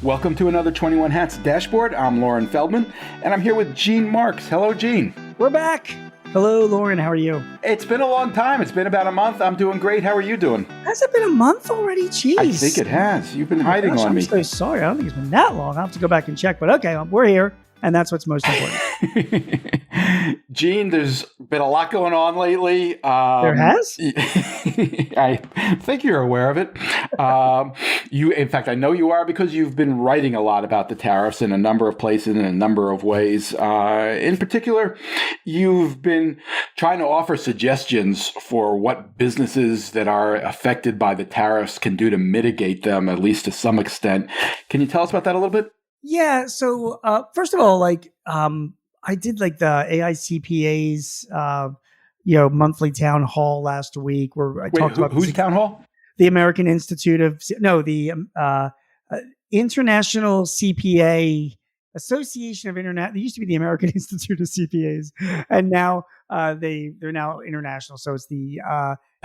Welcome to another 21 Hats Dashboard. I'm Lauren Feldman, and I'm here with Gene Marks. Hello, Gene. We're back. Hello, Lauren. How are you? It's been a long time. It's been about a month. I'm doing great. How are you doing? Has it been a month already? Jeez. I think it has. You've been hiding on me. I'm so sorry. I don't think it's been that long. I'll have to go back and check. But okay, we're here, and that's what's most important. Gene, there's been a lot going on lately. There has? I think you're aware of it. In fact, I know you are because you've been writing a lot about the tariffs in a number of places in a number of ways. In particular, you've been trying to offer suggestions for what businesses that are affected by the tariffs can do to mitigate them, at least to some extent. Can you tell us about that a little bit? Yeah. So first of all, I did the AICPA's monthly town hall last week where I talked about whose town hall? The American Institute of the International CPA Association of Internet. They used to be the American Institute of CPAs, and now they're now international. So it's the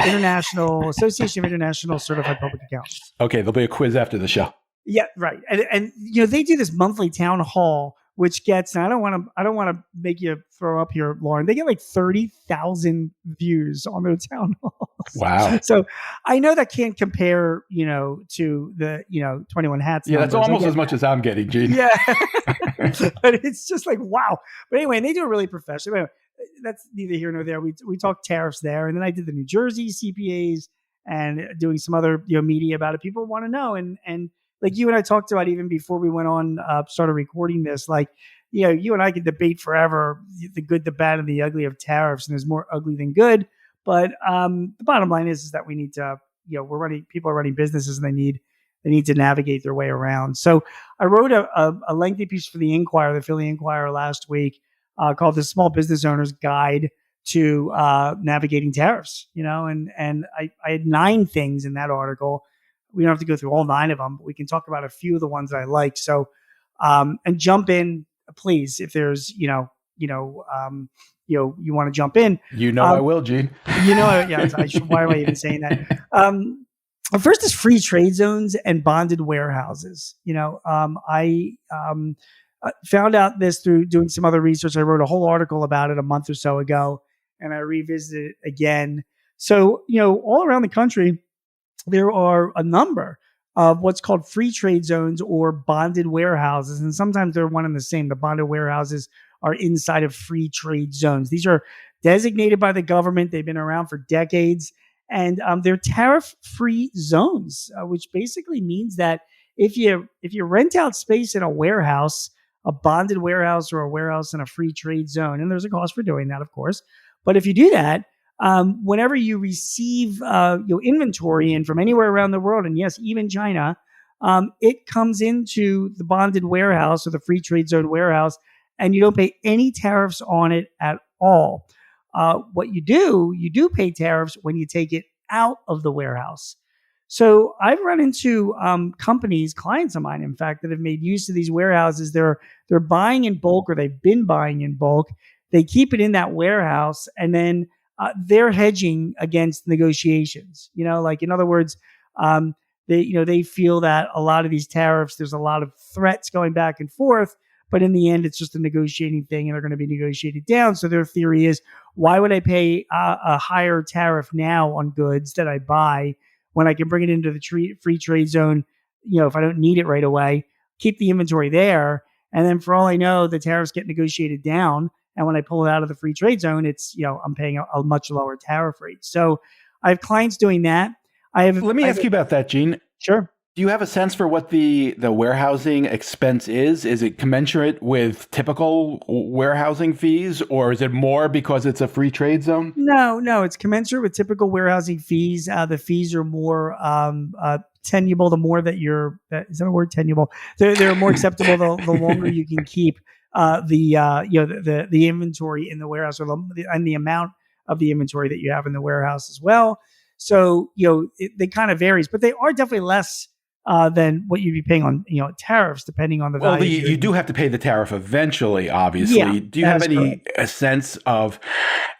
International Association of International Certified Public Accountants. Okay, there'll be a quiz after the show. Yeah, right. And they do this monthly town hall, which gets, and I don't want to make you throw up here, Lauren. They get 30,000 views on their town halls. Wow. So I know that can't compare, to the 21 Hats. Yeah, that's almost as much as I'm getting, Gene. Yeah. But it's just wow. But anyway, and they do it really professionally. Anyway, that's neither here nor there. We talked tariffs there, and then I did the New Jersey CPAs and doing some other media about it. People want to know, and like you and I talked about even before we went on, started recording this, you and I could debate forever the good, the bad, and the ugly of tariffs, and there's more ugly than good. But the bottom line is that we need to, people are running businesses and they need to navigate their way around. So I wrote a lengthy piece for the Inquirer, the Philly Inquirer last week, called The Small Business Owner's Guide to Navigating Tariffs, and I had 9 things in that article. We don't have to go through all 9 of them, but we can talk about a few of the ones that I like. So, and jump in, please, if there's, you want to jump in. I will, Gene. Yeah. Why am I even saying that? First is free trade zones and bonded warehouses. I found out this through doing some other research. I wrote a whole article about it a month or so ago, and I revisited it again. So, all around the country, there are a number of what's called free trade zones or bonded warehouses. And sometimes they're one and the same. The bonded warehouses are inside of free trade zones. These are designated by the government. They've been around for decades. And they're tariff-free zones, which basically means that if you rent out space in a warehouse, a bonded warehouse or a warehouse in a free trade zone, and there's a cost for doing that, of course. But if you do that, whenever you receive inventory in from anywhere around the world, and yes, even China, it comes into the bonded warehouse or the free trade zone warehouse, and you don't pay any tariffs on it at all. What you do pay tariffs when you take it out of the warehouse. So I've run into companies, clients of mine, in fact, that have made use of these warehouses. They're buying in bulk, or they've been buying in bulk. They keep it in that warehouse, and then they're hedging against negotiations. In other words, they feel that a lot of these tariffs, there's a lot of threats going back and forth, but in the end, it's just a negotiating thing, and they're going to be negotiated down. So their theory is, why would I pay a higher tariff now on goods that I buy when I can bring it into the free trade zone? If I don't need it right away, keep the inventory there, and then for all I know, the tariffs get negotiated down. And when I pull it out of the free trade zone, it's, I'm paying a much lower tariff rate. So I have clients doing that. Let me ask you about that, Gene. Sure. Do you have a sense for what the warehousing expense is? Is it commensurate with typical warehousing fees, or is it more because it's a free trade zone? No, it's commensurate with typical warehousing fees. The fees are more tenable. The more that is that a word, tenable? They're more acceptable the longer you can keep the inventory in the warehouse, and the amount of the inventory that you have in the warehouse as well. So they kind of varies, but they are definitely less than what you'd be paying on tariffs, depending on the Well, value. you do have to pay the tariff eventually, Yeah, obviously. Do you that have is any correct. a sense of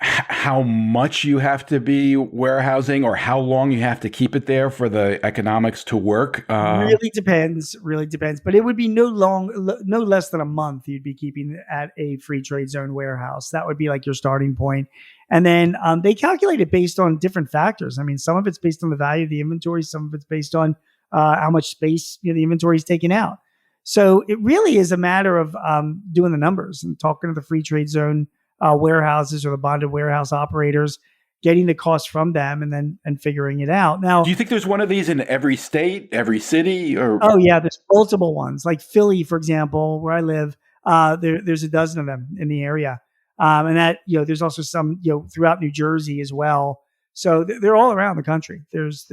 how much you have to be warehousing or how long you have to keep it there for the economics to work? Really depends. Really depends. But it would be no less than a month. You'd be keeping at a free trade zone warehouse. That would be like your starting point. And then they calculate it based on different factors. I mean, some of it's based on the value of the inventory. Some of it's based on how much space the inventory is taken out. So it really is a matter of doing the numbers and talking to the free trade zone warehouses or the bonded warehouse operators, getting the cost from them, and then figuring it out. Do Now, you think there's one of these in every state, every city, or oh yeah, there's multiple ones. Like Philly, for example, where I live, there's a dozen of them in the area, and that there's also some throughout New Jersey as well. So they're all around the country. There's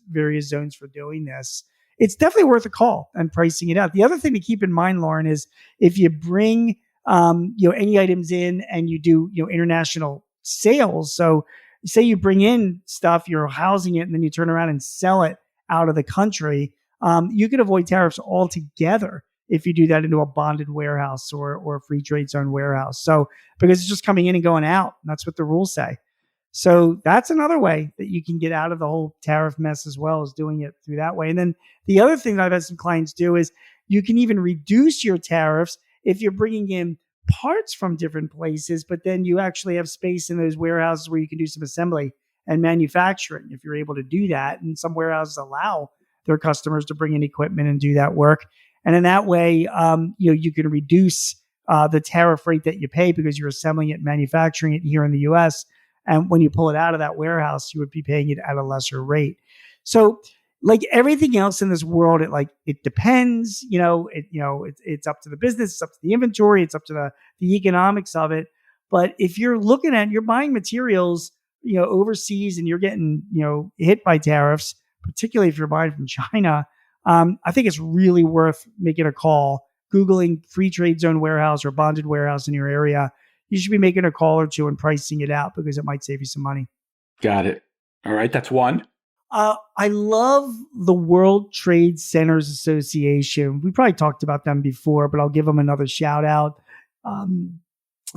various zones for doing this. It's definitely worth a call and pricing it out. The other thing to keep in mind, Lauren, is if you bring any items in and you do international sales. So say you bring in stuff, you're housing it, and then you turn around and sell it out of the country. You can avoid tariffs altogether if you do that into a bonded warehouse or a free trade zone warehouse. So because it's just coming in and going out, and that's what the rules say. So that's another way that you can get out of the whole tariff mess as well, as doing it through that way. And then the other thing that I've had some clients do is you can even reduce your tariffs if you're bringing in parts from different places, but then you actually have space in those warehouses where you can do some assembly and manufacturing if you're able to do that. And some warehouses allow their customers to bring in equipment and do that work. And in that way, you can reduce the tariff rate that you pay because you're assembling it and manufacturing it here in the U.S. And when you pull it out of that warehouse, you would be paying it at a lesser rate. So, like everything else in this world, it depends. It's up to the business, it's up to the inventory, it's up to the economics of it. But if you're buying materials, overseas, and you're getting hit by tariffs, particularly if you're buying from China, I think it's really worth making a call, Googling free trade zone warehouse or bonded warehouse in your area. You should be making a call or two and pricing it out because it might save you some money. got it? All right, that's one. I love the World Trade Centers Association. We probably talked about them before, but I'll give them another shout out.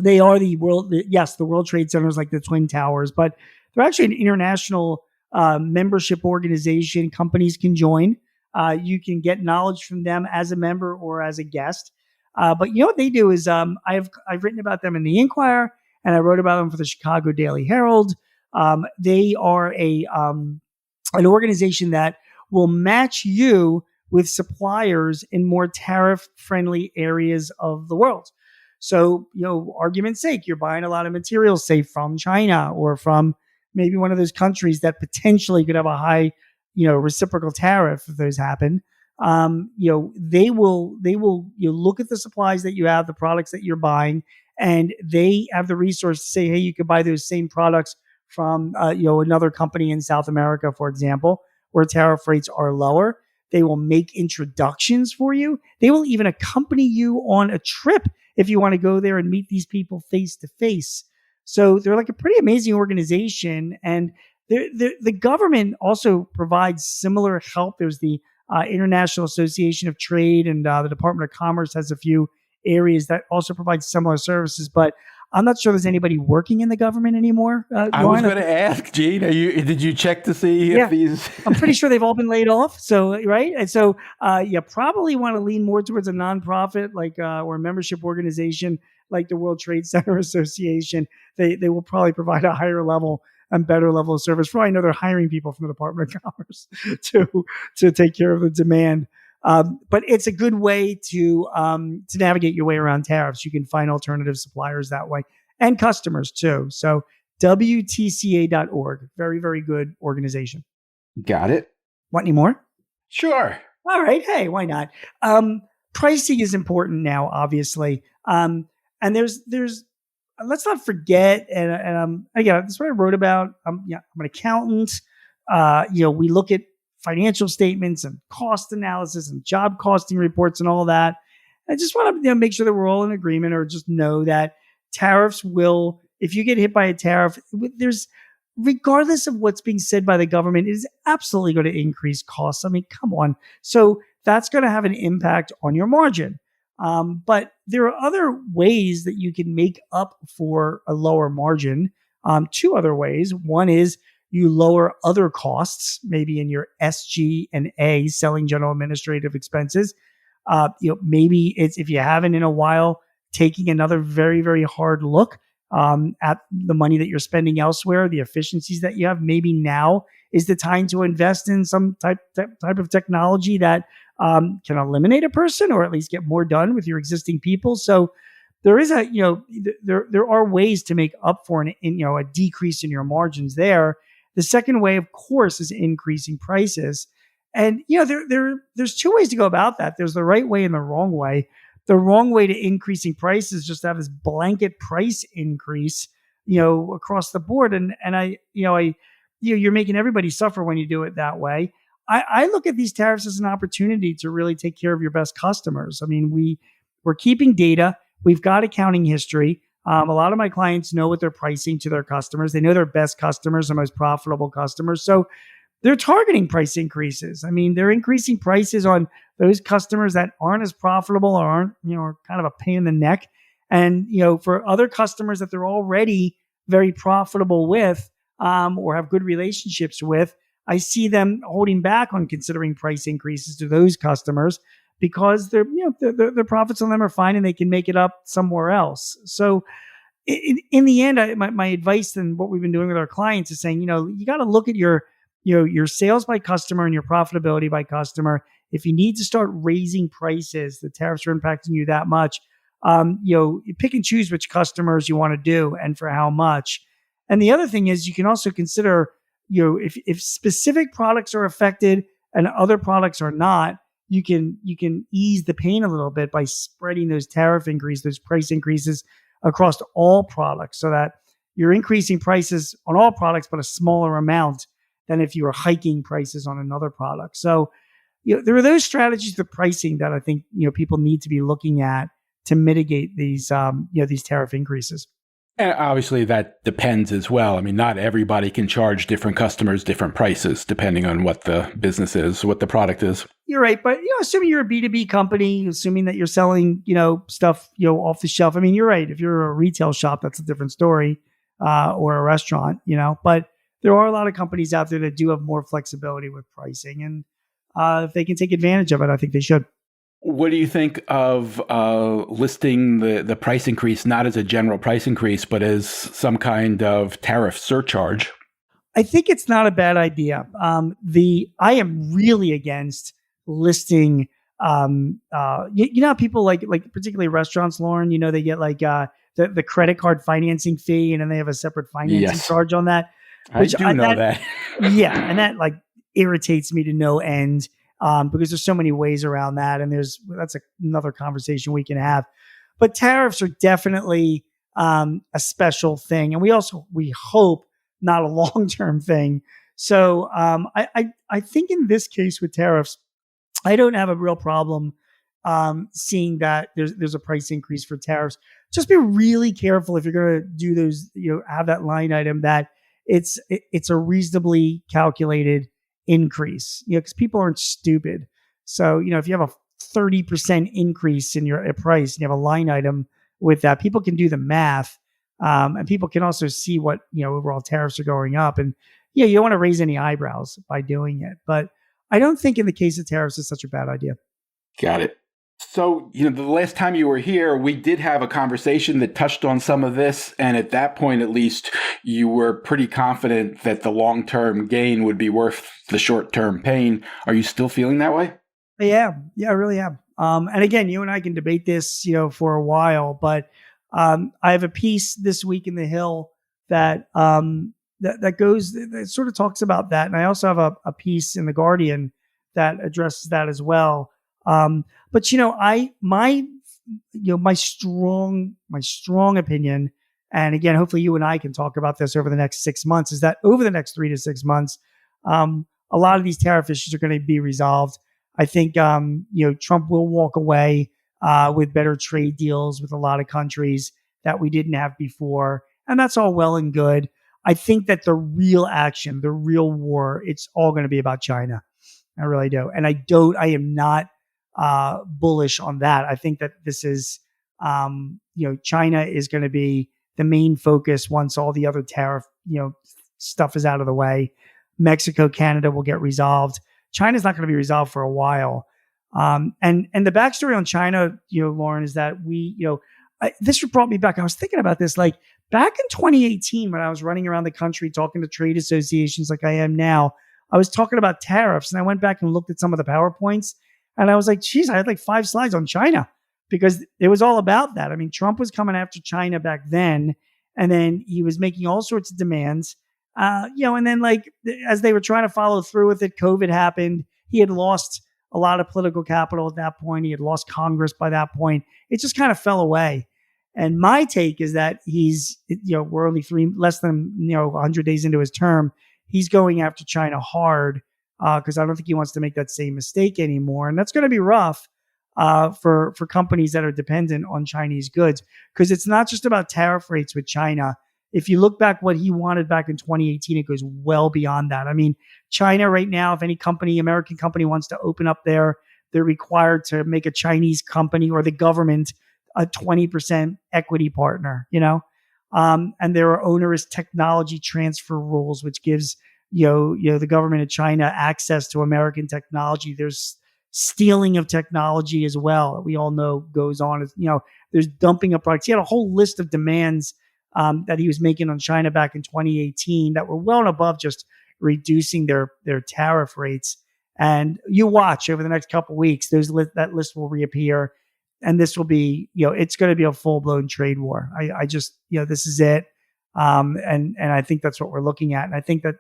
They are the World Trade Centers, like the Twin Towers, but they're actually an international membership organization. Companies can join. You can get knowledge from them as a member or as a guest. But what they do is I've written about them in the Inquirer, and I wrote about them for the Chicago Daily Herald. They are an organization that will match you with suppliers in more tariff-friendly areas of the world. So, argument's sake, you're buying a lot of materials, say from China or from maybe one of those countries that potentially could have a high, reciprocal tariff if those happen. They will look at the supplies that you have, the products that you're buying, and they have the resource to say, hey, you could buy those same products from another company in South America, for example, where tariff rates are lower. They will make introductions for you. They will even accompany you on a trip if you want to go there and meet these people face to face. So they're like a pretty amazing organization, and the government also provides similar help. There's the International Association of Trade, and the Department of Commerce has a few areas that also provide similar services, but I'm not sure there's anybody working in the government anymore. I was going to ask, Gene, did you check to see if these? I'm pretty sure they've all been laid off. So, right. And so you probably want to lean more towards a nonprofit or a membership organization like the World Trade Center Association. They will probably provide a higher level and better level of service. For all I know, they're hiring people from the Department of Commerce to take care of the demand. But it's a good way to navigate your way around tariffs. You can find alternative suppliers that way and customers too. So WTCA.org, very, very good organization. Got it. Want any more? Sure. All right. Hey, why not? Pricing is important now, obviously. And there's let's not forget. And again, that's what I wrote about. I'm an accountant. We look at financial statements and cost analysis and job costing reports and all that. I just want to make sure that we're all in agreement, or just know that tariffs will, if you get hit by a tariff, there's regardless of what's being said by the government, it is absolutely going to increase costs. I mean, come on. So that's going to have an impact on your margin. But there are other ways that you can make up for a lower margin. Two other ways. One is you lower other costs, maybe in your SG and A, selling general administrative expenses. Maybe it's, if you haven't in a while, taking another very, very hard look at the money that you're spending elsewhere, the efficiencies that you have. Maybe now is the time to invest in some type of technology that can eliminate a person, or at least get more done with your existing people. So there is there are ways to make up for a decrease in your margins there. The second way, of course, is increasing prices. And there's two ways to go about that. There's the right way and the wrong way. The wrong way to increasing prices is just to have this blanket price increase, across the board. And you're making everybody suffer when you do it that way. I look at these tariffs as an opportunity to really take care of your best customers. I mean, we're keeping data. We've got accounting history. A lot of my clients know what they're pricing to their customers. They know their best customers, the most profitable customers. So they're targeting price increases. I mean, they're increasing prices on those customers that aren't as profitable or aren't, are kind of a pain in the neck. And, for other customers that they're already very profitable with, or have good relationships with, I see them holding back on considering price increases to those customers because their profits on them are fine and they can make it up somewhere else. So in the end, my advice and what we've been doing with our clients is saying, you got to look at your sales by customer and your profitability by customer. If you need to start raising prices, the tariffs are impacting you that much. You pick and choose which customers you want to do and for how much. And the other thing is you can also consider, if specific products are affected and other products are not, you can ease the pain a little bit by spreading those those price increases across all products, so that you're increasing prices on all products, but a smaller amount than if you were hiking prices on another product. So, there are those strategies for pricing that I think, people need to be looking at to mitigate these tariff increases. And obviously that depends as well. I mean, not everybody can charge different customers different prices depending on what the business is, what the product is. You're right. But, assuming you're a B2B company, assuming that you're selling, stuff, off the shelf. I mean, you're right. If you're a retail shop, that's a different story, or a restaurant, but there are a lot of companies out there that do have more flexibility with pricing. And if they can take advantage of it, I think they should. What do you think of listing the price increase not as a general price increase, but as some kind of tariff surcharge? I think it's not a bad idea. I am really against listing. How people like particularly restaurants, Lauren. They get like the credit card financing fee, and then they have a separate financing charge on that. Which I do know that. Yeah, and that irritates me to no end. Because there's so many ways around that, and that's another conversation we can have. But tariffs are definitely a special thing, and we hope not a long-term thing. So I think in this case with tariffs, I don't have a real problem seeing that there's a price increase for tariffs. Just be really careful if you're going to do those. Have that line item that it's a reasonably calculated increase, because people aren't stupid. So, if you have a 30% increase in your price and you have a line item with that, people can do the math. And people can also see what, overall tariffs are going up. And you don't want to raise any eyebrows by doing it. But I don't think in the case of tariffs, it's such a bad idea. Got it. So, the last time you were here, we did have a conversation that touched on some of this. And at that point, at least, you were pretty confident that the long-term gain would be worth the short-term pain. Are you still feeling that way? Yeah, I really am. And again, you and I can debate this, for a while, but I have a piece this week in the Hill that that sort of talks about that. And I also have a piece in the Guardian that addresses that as well. But my strong opinion, and again, hopefully you and I can talk about this over the next 6 months, is that over the next 3 to 6 months, a lot of these tariff issues are going to be resolved. I think, Trump will walk away with better trade deals with a lot of countries that we didn't have before. And that's all well and good. I think that the real action, the real war, it's all going to be about China. I really do. And I am not bullish on that. I think that this is, China is going to be the main focus once all the other tariff, stuff is out of the way. Mexico, Canada will get resolved. China's not going to be resolved for a while. And the backstory on China, Lauren, is that this brought me back. I was thinking about this, like back in 2018, when I was running around the country talking to trade associations like I am now, I was talking about tariffs, and I went back and looked at some of the PowerPoints, and I was like, geez, I had like 5 slides on China because it was all about that. I mean, Trump was coming after China back then, and then he was making all sorts of demands, and then like as they were trying to follow through with it, COVID happened. He had lost a lot of political capital at that point. He had lost Congress by that point. It just kind of fell away. And my take is that we're only less than 100 days into his term. He's going after China hard because I don't think he wants to make that same mistake anymore. And that's going to be rough for companies that are dependent on Chinese goods, because it's not just about tariff rates with China. If you look back what he wanted back in 2018, it goes well beyond that. I mean, China right now, if any company, American company wants to open up there, they're required to make a Chinese company or the government a 20% equity partner, and there are onerous technology transfer rules, which gives, the government of China access to American technology. There's stealing of technology as well that we all know goes on. There's dumping of products. He had a whole list of demands that he was making on China back in 2018 that were well and above just reducing their tariff rates. And you watch over the next couple of weeks, that list will reappear. And this will be, it's going to be a full blown trade war. I just, this is it. And I think that's what we're looking at. And I think that,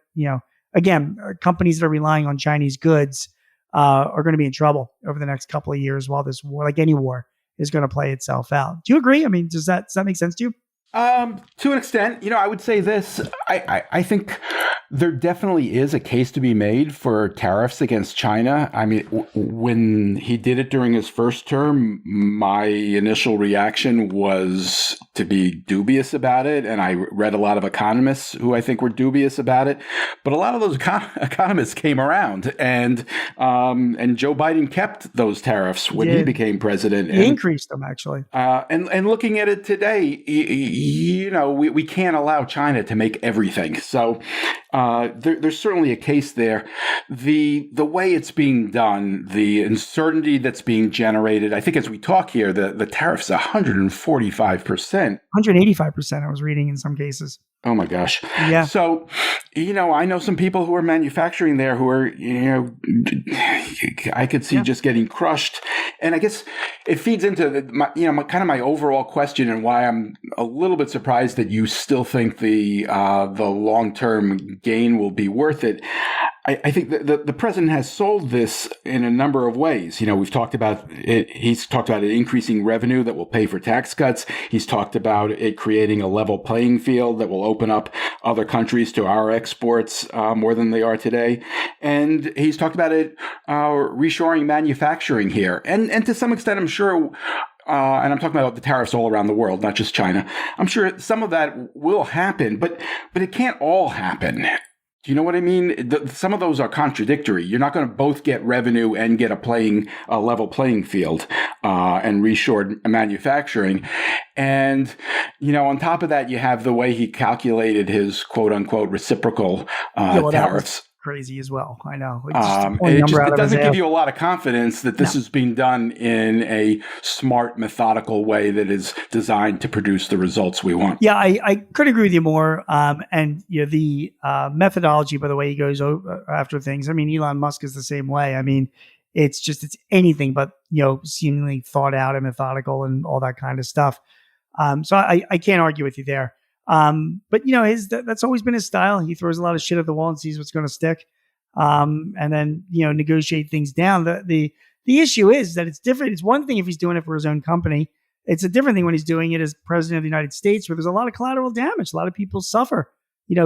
again, companies that are relying on Chinese goods are going to be in trouble over the next couple of years while this war, like any war, is going to play itself out. Do you agree? I mean, does that make sense to you? To an extent, I would say this. I think there definitely is a case to be made for tariffs against China. I mean, when he did it during his first term, my initial reaction was to be dubious about it. And I read a lot of economists who I think were dubious about it. But a lot of those economists came around, and Joe Biden kept those tariffs when he became president. He increased them, actually. And looking at it today, we can't allow China to make everything. So there's certainly a case there. The way it's being done, the uncertainty that's being generated, I think as we talk here, the tariff's 145%. 185%, I was reading in some cases. Oh my gosh. Yeah. So, I know some people who are manufacturing there who are, I could see just getting crushed. And I guess it feeds into my overall question, and why I'm a little bit surprised that you still think the long-term gain will be worth it. I think the president has sold this in a number of ways. We've talked about it. He's talked about it increasing revenue that will pay for tax cuts. He's talked about it creating a level playing field that will open up other countries to our exports more than they are today. And he's talked about it reshoring manufacturing here. And to some extent, I'm sure, and I'm talking about the tariffs all around the world, not just China. I'm sure some of that will happen, but it can't all happen. Do you know what I mean? Some of those are contradictory. You're not going to both get revenue and get a level playing field and reshored manufacturing. And, on top of that, you have the way he calculated his quote unquote reciprocal tariffs. Crazy as well. I know. It doesn't give you a lot of confidence that this is being done in a smart, methodical way that is designed to produce the results we want. Yeah, I couldn't agree with you more. And the methodology, by the way, he goes after things. I mean, Elon Musk is the same way. I mean, it's anything but seemingly thought out and methodical and all that kind of stuff. So I can't argue with you there. But that's always been his style. He throws a lot of shit at the wall and sees what's going to stick. And then, negotiate things down. The issue is that it's different. It's one thing if he's doing it for his own company. It's a different thing when he's doing it as president of the United States, where there's a lot of collateral damage. A lot of people suffer,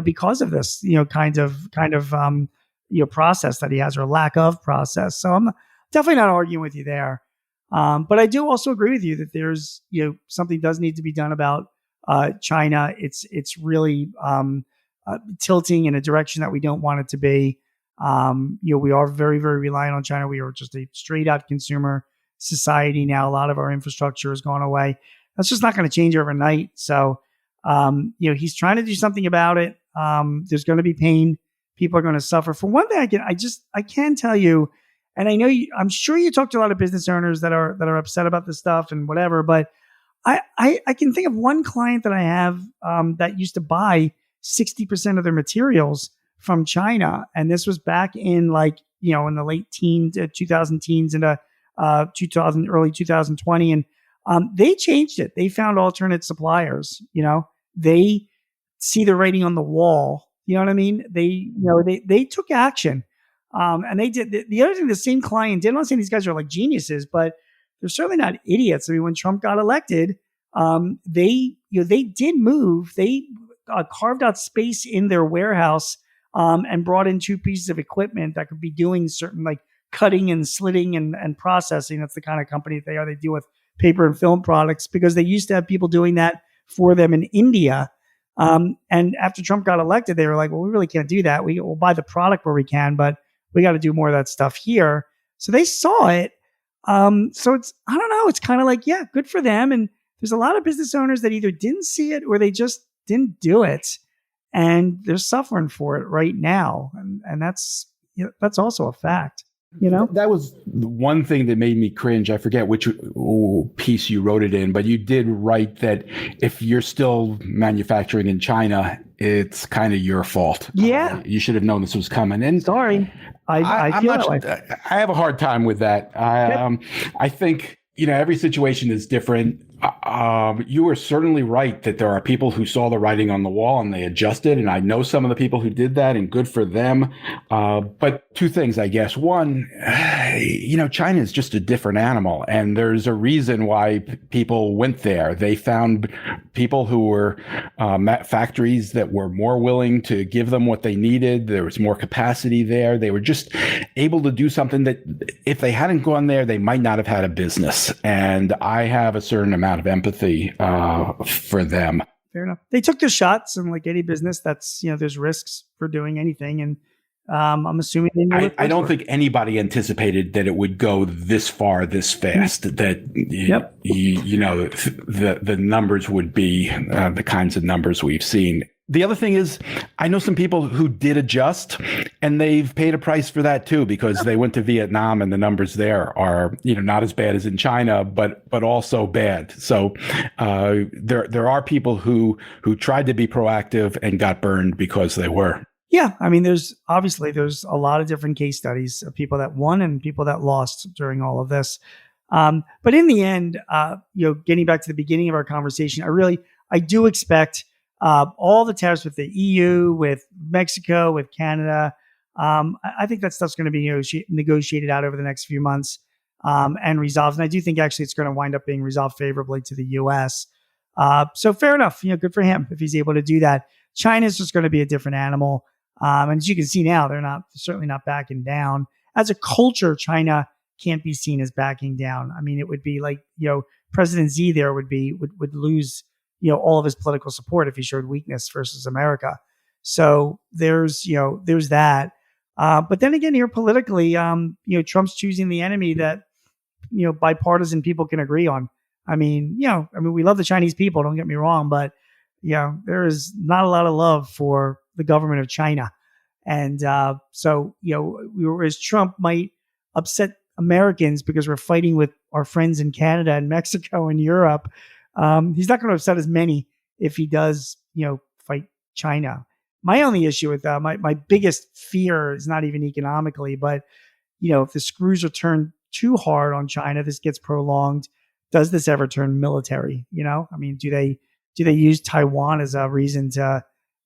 because of this, kind of process that he has, or lack of process. So I'm definitely not arguing with you there. But I do also agree with you that there's, something does need to be done about China. It's really tilting in a direction that we don't want it to be. We are very, very reliant on China. We are just a straight out consumer society now. A lot of our infrastructure has gone away. That's just not going to change overnight. So, he's trying to do something about it. There's going to be pain. People are going to suffer. For one thing, I can tell you, and I know I'm sure you talk to a lot of business owners that are upset about this stuff and whatever, but I can think of one client that I have that used to buy 60% of their materials from China. And this was back in in the late teens, 2000 teens into 2000, early 2020. And they changed it. They found alternate suppliers. They see the writing on the wall. You know what I mean? They took action. And they did the other thing the same client did. I'm not saying these guys are like geniuses, but they're certainly not idiots. I mean, when Trump got elected, they did move. They carved out space in their warehouse and brought in 2 pieces of equipment that could be doing certain like cutting and slitting and processing. That's the kind of company that they are. They deal with paper and film products because they used to have people doing that for them in India. And after Trump got elected, they were like, well, we really can't do that. We'll buy the product where we can, but we got to do more of that stuff here. So they saw it. So I don't know. It's kind of like, yeah, good for them. And there's a lot of business owners that either didn't see it or they just didn't do it. And they're suffering for it right now. And that's also a fact. That was the one thing that made me cringe. I forget which piece you wrote it in, but you did write that if you're still manufacturing in China, it's kind of your fault. Yeah. You should have known this was coming. And sorry. I feel that way. I have a hard time with that. I think, every situation is different. You were certainly right that there are people who saw the writing on the wall and they adjusted. And I know some of the people who did that, and good for them. But 2 things, I guess. One, China is just a different animal. And there's a reason why people went there. They found people who were factories that were more willing to give them what they needed. There was more capacity there. They were just able to do something that if they hadn't gone there, they might not have had a business. And I have a certain amount of empathy for them. Fair enough. They took their shots, and like any business, that's there's risks for doing anything, and I'm assuming they knew I don't think anybody anticipated that it would go this far, this fast. That the numbers would be the kinds of numbers we've seen. The other thing is, I know some people who did adjust, and they've paid a price for that too, because they went to Vietnam and the numbers there are, not as bad as in China, but also bad. So there are people who tried to be proactive and got burned because they were. Yeah, I mean, there's a lot of different case studies of people that won and people that lost during all of this. But in the end, getting back to the beginning of our conversation, I do expect all the tariffs with the EU, with Mexico, with Canada. I think that stuff's going to be negotiated out over the next few months and resolved. And I do think actually it's going to wind up being resolved favorably to the U.S. So fair enough. Good for him if he's able to do that. China's just going to be a different animal. And as you can see now, they're certainly not backing down. As a culture, China can't be seen as backing down. I mean, it would be like, President Xi there would lose all of his political support if he showed weakness versus America. So there's that. But then again, here politically, Trump's choosing the enemy that, bipartisan people can agree on. I mean, we love the Chinese people, don't get me wrong, but there is not a lot of love for the government of China. And so, whereas Trump might upset Americans because we're fighting with our friends in Canada and Mexico and Europe, he's not going to upset as many if he does, fight China. My only issue with that, my biggest fear is not even economically, but, if the screws are turned too hard on China, this gets prolonged. Does this ever turn military? I mean, do they use Taiwan as a reason to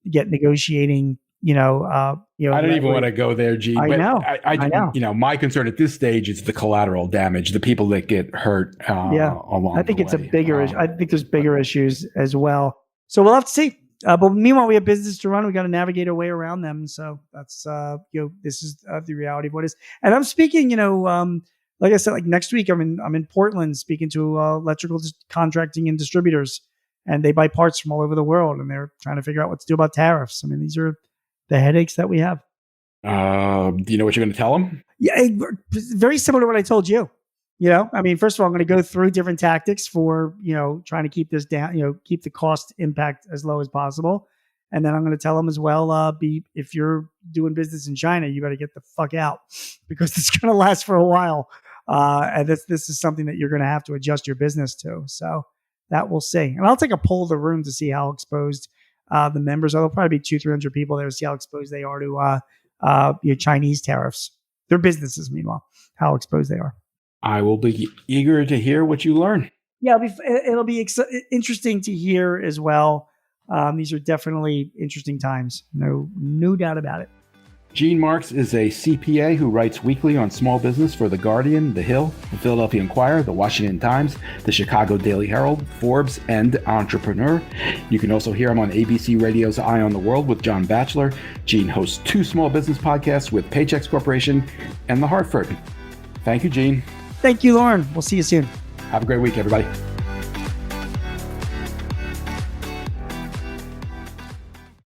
get negotiating? I don't even want to go there, G. I know. I know. My concern at this stage is the collateral damage, the people that get hurt. Along I think it's way. a bigger issue. I think there's bigger issues as well. So we'll have to see. But meanwhile, we have business to run. We got to navigate our way around them. So that's this is the reality of what is. And I'm speaking, like I said, like next week, I'm in Portland speaking to electrical contracting and distributors. and they buy parts from all over the world, and they're trying to figure out what to do about tariffs. I mean, these are the headaches that we have. Do you know what you're going to tell them? Yeah, very similar to what I told you. I mean, first of all, I'm going to go through different tactics for, trying to keep this down, keep the cost impact as low as possible. And then I'm going to tell them as well, if you're doing business in China, you better get the fuck out because it's going to last for a while. And this is something that you're going to have to adjust your business to. So that we'll see. And I'll take a poll of the room to see how exposed the members are. There'll probably be 200-300 people there to see how exposed they are to Chinese tariffs. Their businesses, meanwhile, how exposed they are. I will be eager to hear what you learn. Yeah, it'll be interesting to hear as well. These are definitely interesting times. No doubt about it. Gene Marks is a CPA who writes weekly on small business for The Guardian, The Hill, The Philadelphia Inquirer, The Washington Times, The Chicago Daily Herald, Forbes, and Entrepreneur. You can also hear him on ABC Radio's Eye on the World with John Batchelor. Gene hosts 2 small business podcasts with Paychex Corporation and The Hartford. Thank you, Gene. Thank you, Lauren. We'll see you soon. Have a great week, everybody.